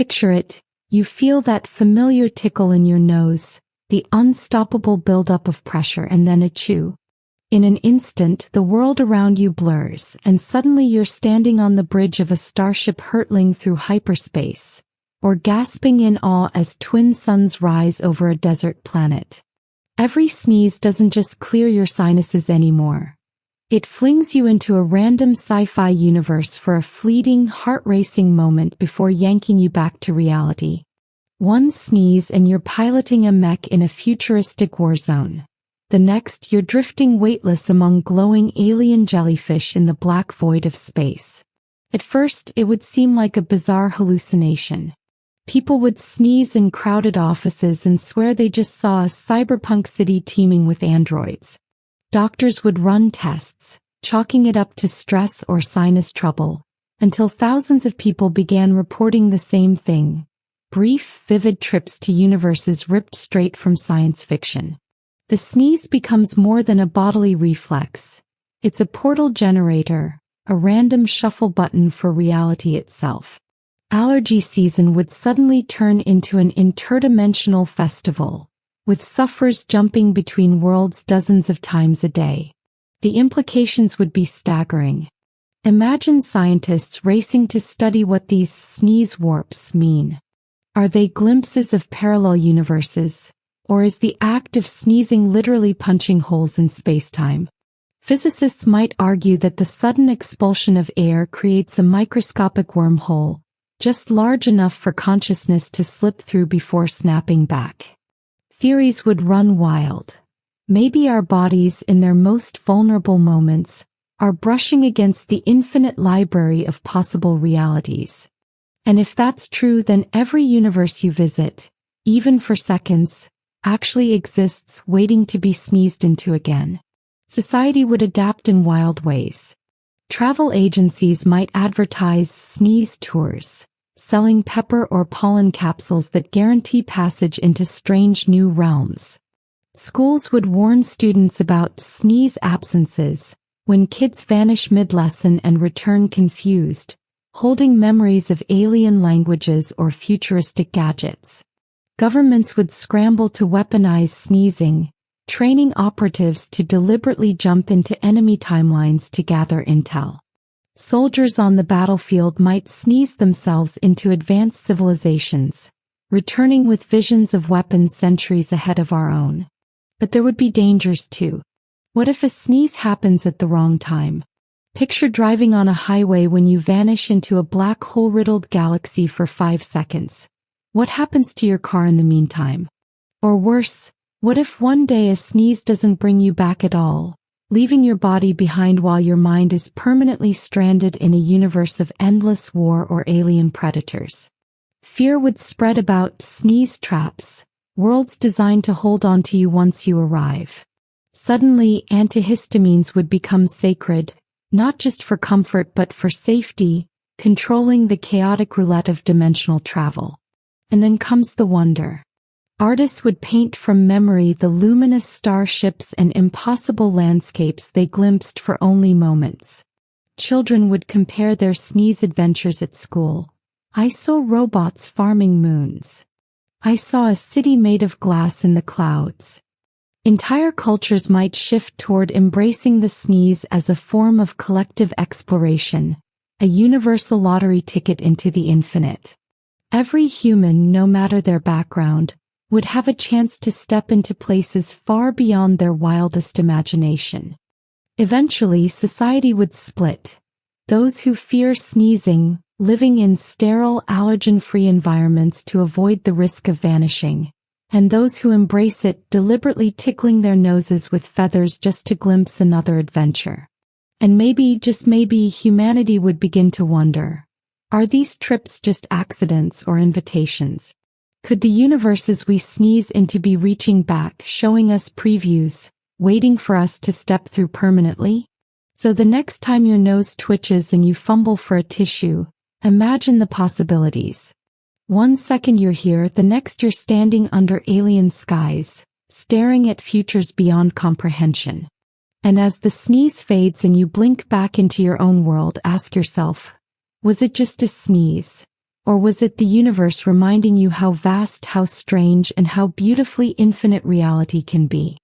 picture it, you feel that familiar tickle in your nose, the unstoppable buildup of pressure, and then a chew. In an instant, the world around you blurs, and suddenly you're standing on the bridge of a starship hurtling through hyperspace, or gasping in awe as twin suns rise over a desert planet. Every sneeze doesn't just clear your sinuses anymore. It flings you into a random sci-fi universe for a fleeting, heart-racing moment before yanking you back to reality. One sneeze and you're piloting a mech in a futuristic war zone. The next, you're drifting weightless among glowing alien jellyfish in the black void of space. At first, it would seem like a bizarre hallucination. People would sneeze in crowded offices and swear they just saw a cyberpunk city teeming with androids. Doctors would run tests, chalking it up to stress or sinus trouble, until thousands of people began reporting the same thing: brief, vivid trips to universes ripped straight from science fiction. The sneeze becomes more than a bodily reflex. It's a portal generator, a random shuffle button for reality itself. Allergy season would suddenly turn into an interdimensional festival, with sufferers jumping between worlds dozens of times a day. The implications would be staggering. Imagine scientists racing to study what these sneeze warps mean. Are they glimpses of parallel universes, or is the act of sneezing literally punching holes in space-time? Physicists might argue that the sudden expulsion of air creates a microscopic wormhole, just large enough for consciousness to slip through before snapping back. Theories would run wild. Maybe our bodies, in their most vulnerable moments, are brushing against the infinite library of possible realities. And if that's true, then every universe you visit, even for seconds, actually exists waiting to be sneezed into again. Society would adapt in wild ways. Travel agencies might advertise sneeze tours, selling pepper or pollen capsules that guarantee passage into strange new realms. Schools would warn students about sneeze absences, when kids vanish mid-lesson and return confused, holding memories of alien languages or futuristic gadgets. Governments would scramble to weaponize sneezing, training operatives to deliberately jump into enemy timelines to gather intel. Soldiers on the battlefield might sneeze themselves into advanced civilizations, returning with visions of weapons centuries ahead of our own. But there would be dangers too. What if a sneeze happens at the wrong time? Picture driving on a highway when you vanish into a black hole-riddled galaxy for 5 seconds. What happens to your car in the meantime? Or worse, what if one day a sneeze doesn't bring you back at all, leaving your body behind while your mind is permanently stranded in a universe of endless war or alien predators? Fear would spread about sneeze traps, worlds designed to hold on to you once you arrive. Suddenly, antihistamines would become sacred, not just for comfort but for safety, controlling the chaotic roulette of dimensional travel. And then comes the wonder. Artists would paint from memory the luminous starships and impossible landscapes they glimpsed for only moments. Children would compare their sneeze adventures at school. I saw robots farming moons. I saw a city made of glass in the clouds. Entire cultures might shift toward embracing the sneeze as a form of collective exploration, a universal lottery ticket into the infinite. Every human, no matter their background, would have a chance to step into places far beyond their wildest imagination. Eventually, society would split. Those who fear sneezing, living in sterile, allergen-free environments to avoid the risk of vanishing, and those who embrace it, deliberately tickling their noses with feathers just to glimpse another adventure. And maybe, just maybe, humanity would begin to wonder, are these trips just accidents or invitations? Could the universes we sneeze into be reaching back, showing us previews, waiting for us to step through permanently? So the next time your nose twitches and you fumble for a tissue, imagine the possibilities. 1 second you're here, the next you're standing under alien skies, staring at futures beyond comprehension. And as the sneeze fades and you blink back into your own world, ask yourself, was it just a sneeze? Or was it the universe reminding you how vast, how strange, and how beautifully infinite reality can be?